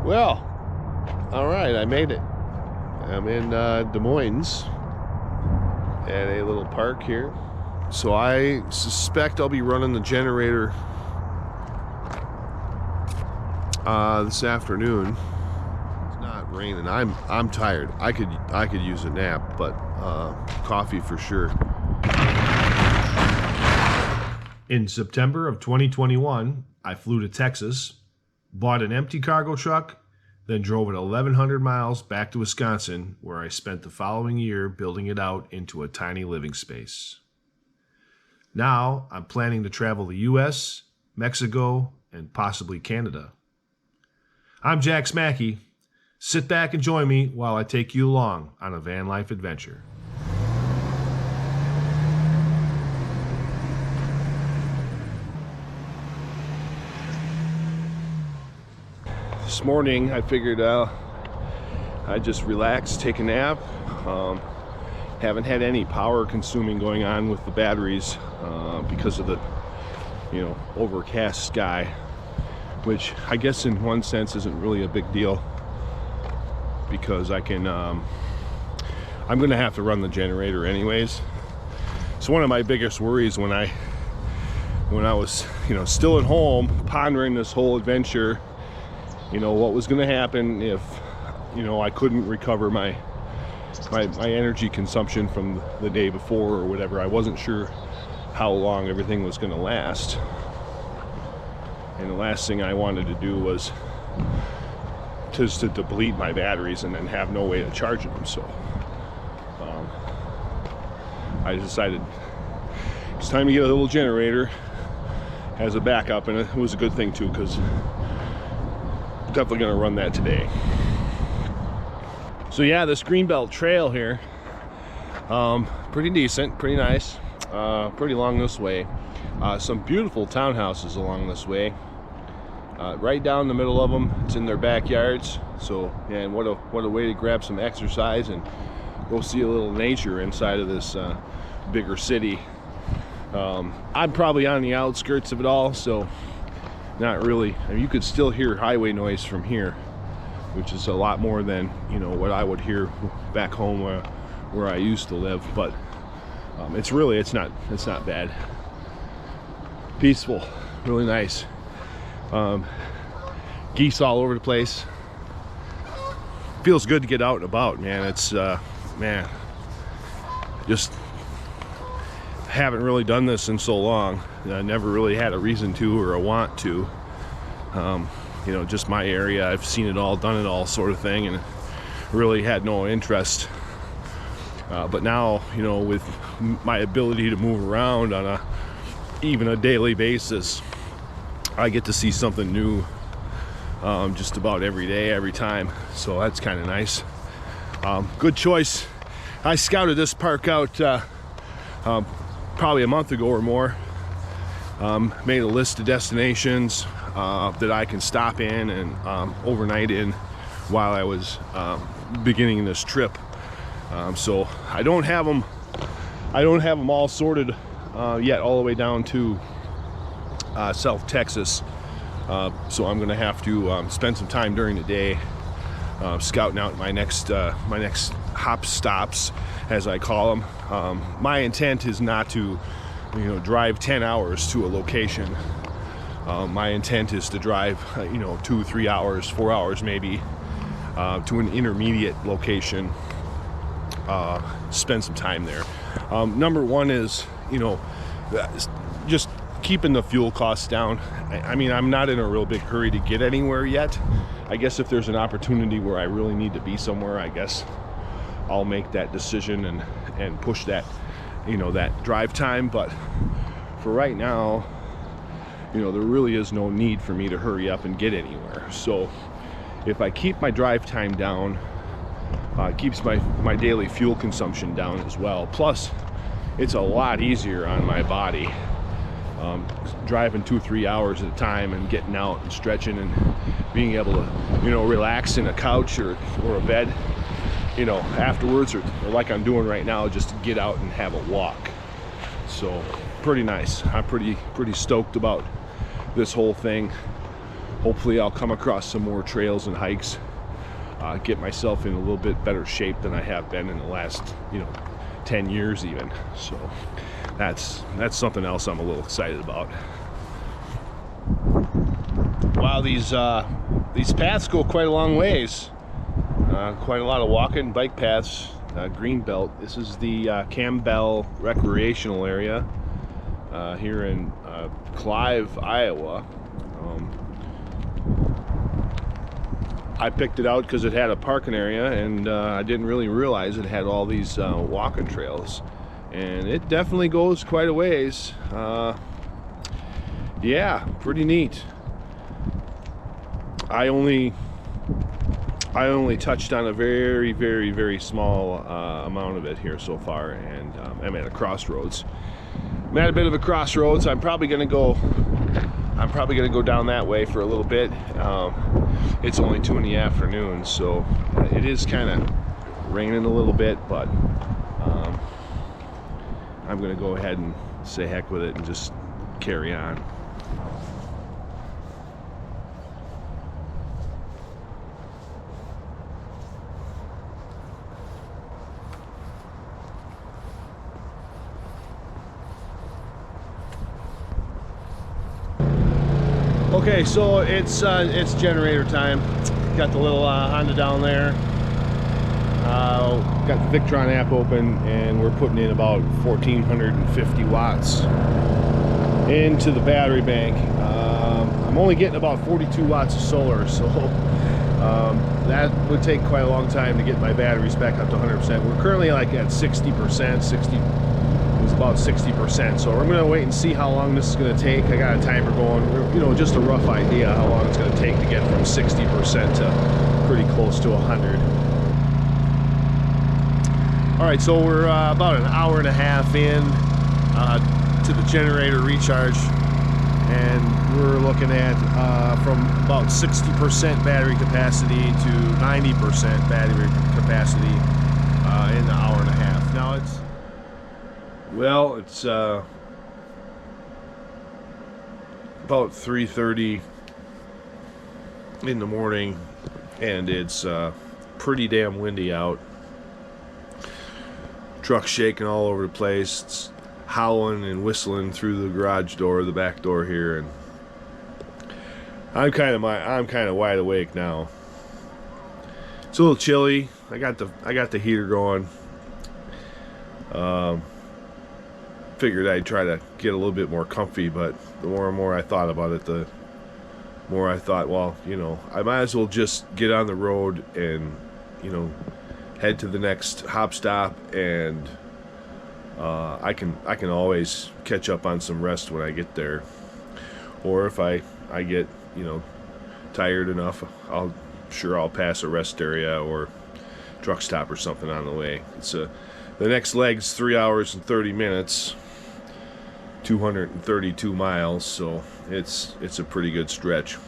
Well, all right, I made it. I'm in Des Moines at a little park here. So I suspect I'll be running the generator this afternoon. It's not raining. I'm tired. I could use a nap, but coffee for sure. In September of 2021, I flew to Texas, bought an empty cargo truck, then drove it 1,100 miles back to Wisconsin, where I spent the following year building it out into a tiny living space. Now, I'm planning to travel the US, Mexico, and possibly Canada. I'm Jack Smackey. Sit back and join me while I take you along on a van life adventure. This morning I figured I'd just relax, take a nap. Haven't had any power consuming going on with the batteries because of the overcast sky, which I guess in one sense isn't really a big deal because I can I'm gonna have to run the generator anyways. So one of my biggest worries when I was still at home pondering this whole adventure, what was going to happen if I couldn't recover my energy consumption from the day before or whatever. I wasn't sure how long everything was going to last, and the last thing I wanted to do was just to deplete my batteries and then have no way to charge them. So I decided it's time to get a little generator as a backup, and it was a good thing too, because definitely going to run that today. So yeah, this Greenbelt Trail here, pretty decent, pretty nice, pretty long this way. Some beautiful townhouses along this way, right down the middle of them. It's in their backyards. So man, what a way to grab some exercise and go see a little nature inside of this bigger city. I'm probably on the outskirts of it all, so not really. I mean, you could still hear highway noise from here, which is a lot more than what I would hear back home where I used to live. But it's not bad. Peaceful, really nice. Geese all over the place. Feels good to get out and about, man. It's just haven't really done this in so long. I never really had a reason to or a want to. Just my area, I've seen it all, done it all sort of thing, and really had no interest. But now, with my ability to move around on even a daily basis, I get to see something new just about every day, every time. So that's kind of nice. Good choice. I scouted this park out probably a month ago or more. Made a list of destinations that I can stop in and overnight in while I was beginning this trip. So I don't have them all sorted yet, all the way down to South Texas. So I'm gonna have to spend some time during the day scouting out my next hop stops, as I call them. My intent is not to drive 10 hours to a location. My intent is to drive 2-3 hours, 4 hours maybe, to an intermediate location, spend some time there. Number one is just keeping the fuel costs down. I mean, I'm not in a real big hurry to get anywhere yet. I guess if there's an opportunity where I really need to be somewhere, I guess I'll make that decision and push that that drive time. But for right now, there really is no need for me to hurry up and get anywhere. So if I keep my drive time down, keeps my daily fuel consumption down as well. Plus, it's a lot easier on my body driving 2-3 hours at a time and getting out and stretching and being able to relax in a couch or a bed afterwards, or like I'm doing right now, just to get out and have a walk. So pretty nice. I'm pretty stoked about this whole thing. hopefully I'll come across some more trails and hikes, get myself in a little bit better shape than I have been in the last 10 years even. So that's something else I'm a little excited about. Wow, these paths go quite a long ways. Quite a lot of walking bike paths. Green belt. This is the Campbell recreational area here in Clive, Iowa. I picked it out because it had a parking area, and I didn't really realize it had all these walking trails, and it definitely goes quite a ways. Yeah, pretty neat. I only touched on a very, very, very small amount of it here so far, and I'm at a crossroads. I'm at a bit of a crossroads. I'm probably gonna go down that way for a little bit. It's only 2 in the afternoon, so it is kind of raining a little bit, but I'm gonna go ahead and say heck with it and just carry on. Okay, so it's generator time. Got the little Honda down there. Got the Victron app open, and we're putting in about 1,450 watts into the battery bank. I'm only getting about 42 watts of solar, so that would take quite a long time to get my batteries back up to 100%. We're currently like at 60%. It's about 60%, so we're gonna wait and see how long this is gonna take. I got a timer going, just a rough idea how long it's gonna take to get from 60% to pretty close to 100. All right, so we're about an hour and a half in to the generator recharge, and we're looking at from about 60% battery capacity to 90% battery capacity in an hour and a half. Now it's about 3:30 in the morning, and it's pretty damn windy out. Truck's shaking all over the place. It's howling and whistling through the garage door, the back door here, and I'm kind of wide awake now. It's a little chilly. I got the heater going. Figured I'd try to get a little bit more comfy, but the more and more I thought about it, the more I thought, well, I might as well just get on the road and head to the next hop stop, and I can always catch up on some rest when I get there, or if I get tired enough, I'll pass a rest area or truck stop or something on the way. It's the next leg's 3 hours and 30 minutes. 232 miles, so it's a pretty good stretch.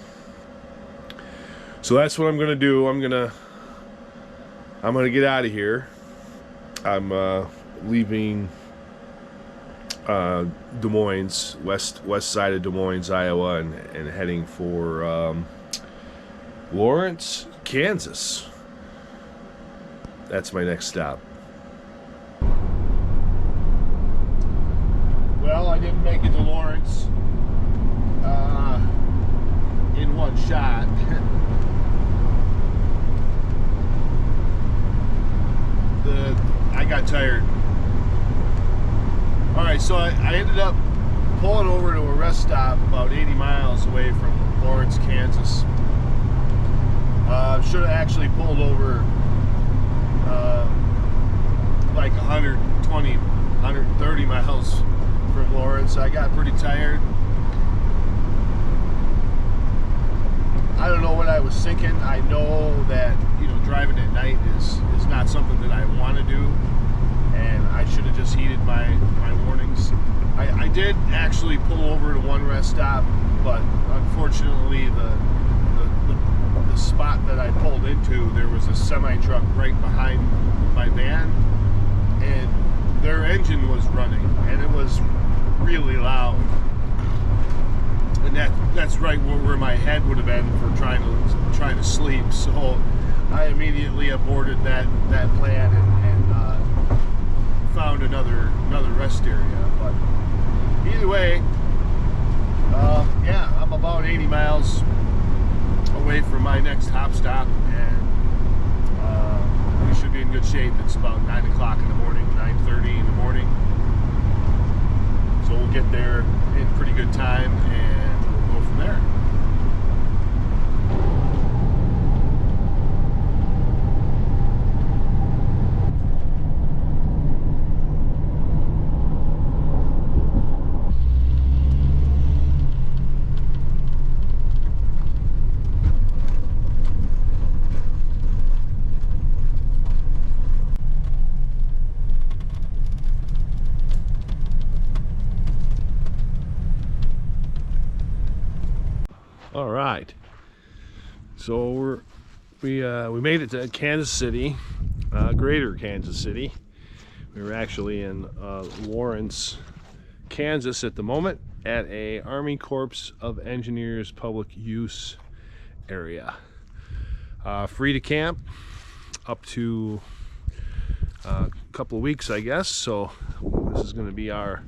So that's what I'm gonna do. I'm gonna get out of here. I'm leaving Des Moines, west side of Des Moines, Iowa, and heading for Lawrence, Kansas. That's my next stop. Well, I didn't make it to Lawrence in one shot. I got tired. Alright, so I ended up pulling over to a rest stop about 80 miles away from Lawrence, Kansas. Should have actually pulled over like 120, 130 miles from Lawrence. I got pretty tired. I don't know what I was thinking. I know that driving at night is not something that I want to do, and I should have just heeded my warnings. I did actually pull over to one rest stop, but unfortunately the spot that I pulled into, there was a semi truck right behind my van, and their engine was running, and it was really loud. And and that's right where my head would have been for trying to sleep. So I immediately aborted that plan and found another rest area. But either way, yeah, I'm about 80 miles away from my next hop stop, and we should be in good shape. It's about 9 o'clock in the morning, 9:30 in the morning. So we'll get there in pretty good time, and we'll go from there. All right, so we made it to Kansas City, greater Kansas City. We were actually in Lawrence, Kansas at the moment, at a Army Corps of Engineers public use area. Free to camp up to a couple of weeks, I guess. So this is going to be our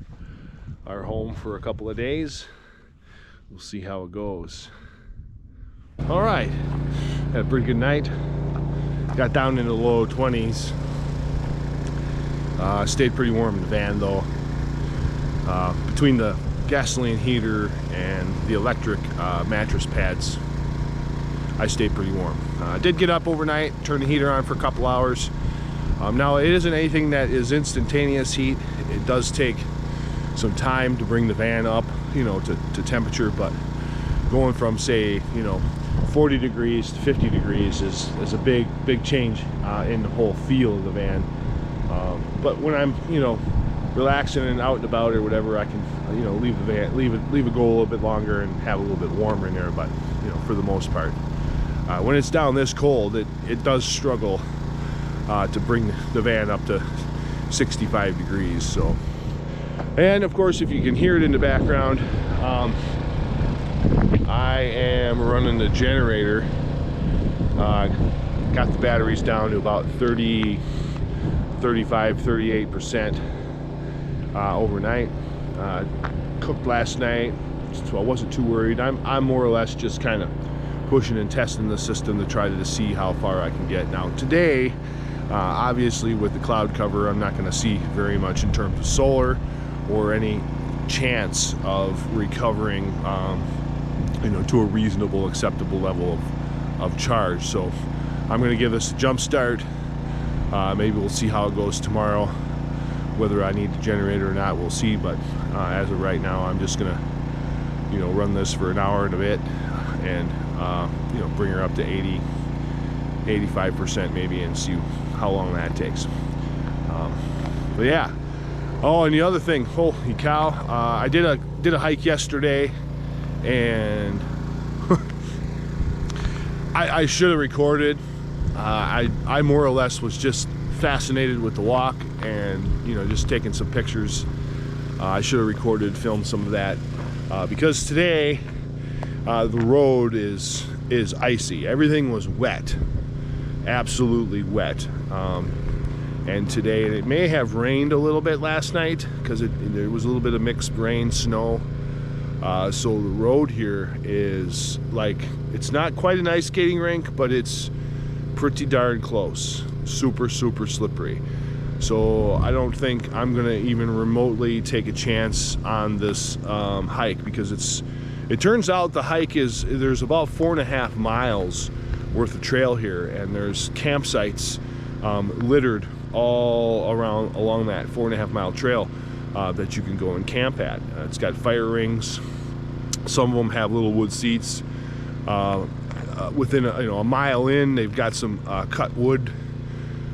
home for a couple of days. We'll see how it goes. All right, had a pretty good night. Got down into the low 20s. Stayed pretty warm in the van though. Between the gasoline heater and the electric mattress pads, I stayed pretty warm. Did get up overnight, turned the heater on for a couple hours. Now it isn't anything that is instantaneous heat. It does take some time to bring the van up, you know, to temperature, but going from, say, you know, 40 degrees to 50 degrees is a big change in the whole feel of the van. But when I'm, you know, relaxing and out and about or whatever, I can, you know, leave the van, leave it go a little bit longer and have a little bit warmer in there. But you know, for the most part, when it's down this cold, it does struggle to bring the van up to 65 degrees. So. And of course, if you can hear it in the background, I am running the generator. Got the batteries down to about 30, 35, 38% overnight. Cooked last night, so I wasn't too worried. I'm more or less just kind of pushing and testing the system to try to see how far I can get. Now today, obviously with the cloud cover, I'm not going to see very much in terms of solar or any chance of recovering, you know, to a reasonable, acceptable level of charge. So I'm going to give this a jump start. Maybe we'll see how it goes tomorrow. Whether I need the generator or not, we'll see. But as of right now, I'm just going to, you know, run this for an hour and a bit, and you know, bring her up to 80, 85% maybe, and see how long that takes. But yeah. Oh, and the other thing, holy cow, I did a hike yesterday, and I should have recorded. I more or less was just fascinated with the walk, and you know, just taking some pictures. I should have recorded, filmed some of that, because today the road is icy. Everything was wet, absolutely wet. And today, it may have rained a little bit last night, because there was a little bit of mixed rain, snow. So the road here is like, it's not quite an ice skating rink, but it's pretty darn close. Super, super slippery. So I don't think I'm gonna even remotely take a chance on this hike, because it turns out the hike there's about 4.5 miles worth of trail here, and there's campsites littered all around along that 4.5 mile trail that you can go and camp at. It's got fire rings. Some of them have little wood seats. Within a mile in, they've got some cut wood,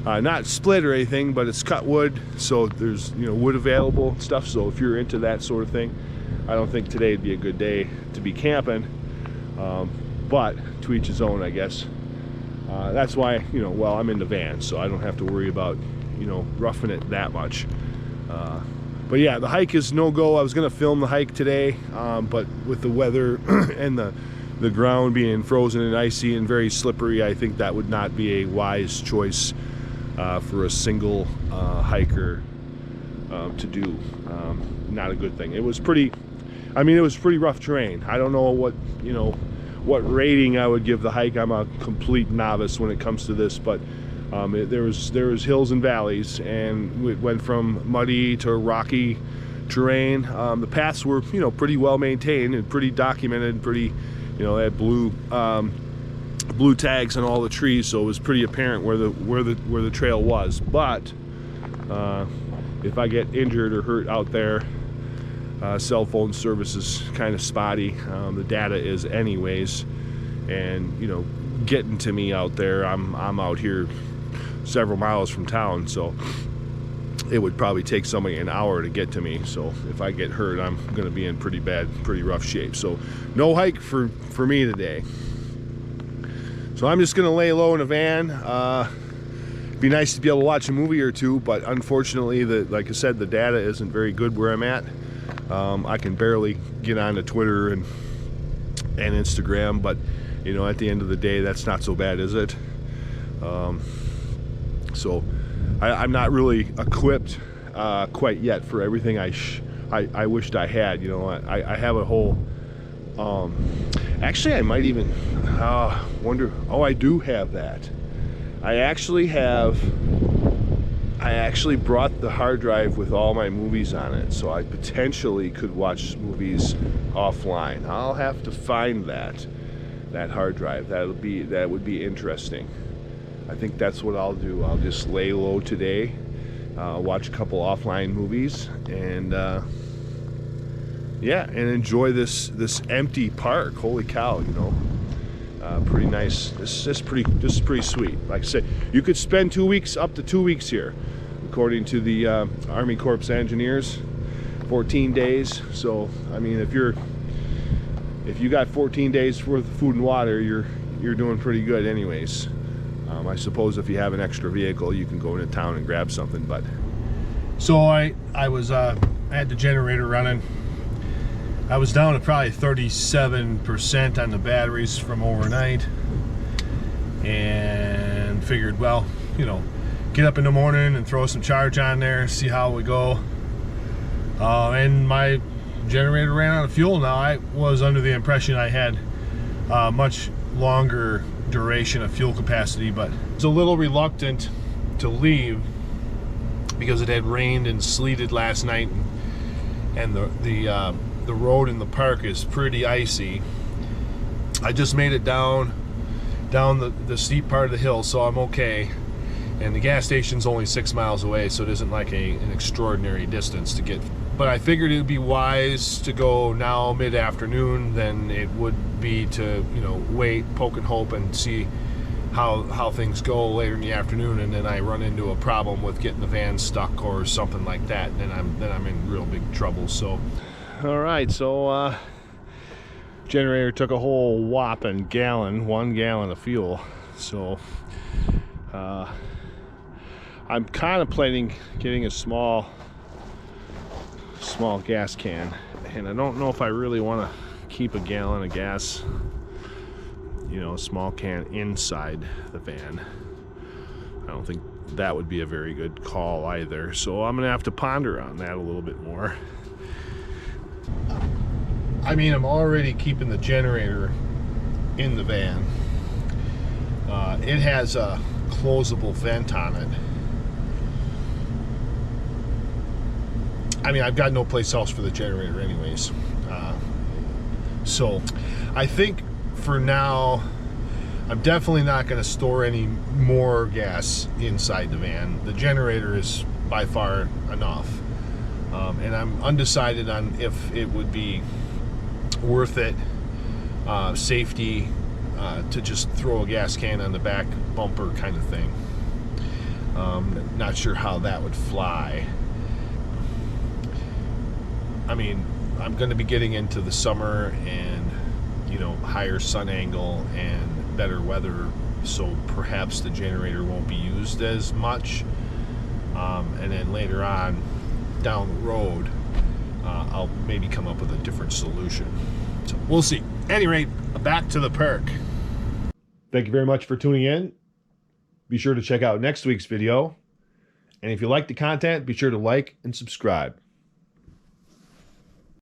not split or anything, but it's cut wood, so there's, you know, wood available and stuff. So if you're into that sort of thing, I don't think today would be a good day to be camping, but to each his own, I guess. That's why, you know, well, I'm in the van, so I don't have to worry about, you know, roughing it that much. But yeah, the hike is no go. I was gonna film the hike today, but with the weather and the ground being frozen and icy and very slippery, I think that would not be a wise choice for a single hiker to do. Not a good thing. It was pretty, I mean, it was pretty rough terrain. I don't know what, what rating I would give the hike. I'm a complete novice when it comes to this, but there was hills and valleys, and it went from muddy to rocky terrain. The paths were, pretty well maintained and pretty documented, pretty, they had blue tags on all the trees, so it was pretty apparent where the trail was. But if I get injured or hurt out there, cell phone service is kind of spotty. The data is anyways, and getting to me out there, I'm out here several miles from town, so it would probably take somebody an hour to get to me. So if I get hurt, I'm gonna be in pretty rough shape. So no hike for me today. So I'm just gonna lay low in a van. Be nice to be able to watch a movie or two, but unfortunately, like I said, the data isn't very good where I'm at. I can barely get onto Twitter and Instagram, but at the end of the day, that's not so bad, is it? So I'm not really equipped quite yet for everything I wished I had. I have a whole actually I might even wonder, I do have that. I actually brought the hard drive with all my movies on it, so I potentially could watch movies offline. I'll have to find that hard drive. That would be interesting. I think that's what I'll do. I'll just lay low today, watch a couple offline movies, and and enjoy this empty park. Holy cow, pretty nice. This is pretty sweet. Like I said, you could spend up to 2 weeks here, according to the Army Corps Engineers. 14 days. So I mean, if you got 14 days worth of food and water, you're doing pretty good anyways. I suppose if you have an extra vehicle, you can go into town and grab something. But so I had the generator running. I was down to probably 37% on the batteries from overnight, and figured, well, get up in the morning and throw some charge on there, see how it would go. And my generator ran out of fuel. Now, I was under the impression I had much longer duration of fuel capacity, but I was a little reluctant to leave because it had rained and sleeted last night, and the road in the park is pretty icy. I just made it down the steep part of the hill, so I'm okay. And the gas station's only 6 miles away, so it isn't like an extraordinary distance to get. But I figured it would be wise to go now mid-afternoon than it would be to wait, poke and hope, and see how things go later in the afternoon, and then I run into a problem with getting the van stuck or something like that, then I'm in real big trouble. So all right, so generator took a whole whopping 1 gallon of fuel. So I'm contemplating getting a small gas can, and I don't know if I really want to keep a gallon of gas, a small can inside the van. I don't think that would be a very good call either, so I'm gonna have to ponder on that a little bit more. I mean, I'm already keeping the generator in the van. It has a closable vent on it. I mean, I've got no place else for the generator anyways. So I think for now, I'm definitely not going to store any more gas inside the van. The generator is by far enough. And I'm undecided on if it would be worth it, safety, to just throw a gas can on the back bumper kind of thing. Not sure how that would fly. I mean, I'm going to be getting into the summer and, higher sun angle and better weather, so perhaps the generator won't be used as much. And then later on, down the road, I'll maybe come up with a different solution. So we'll see. At any rate, back to the perk. Thank you very much for tuning in. Be sure to check out next week's video. And if you like the content, be sure to like and subscribe.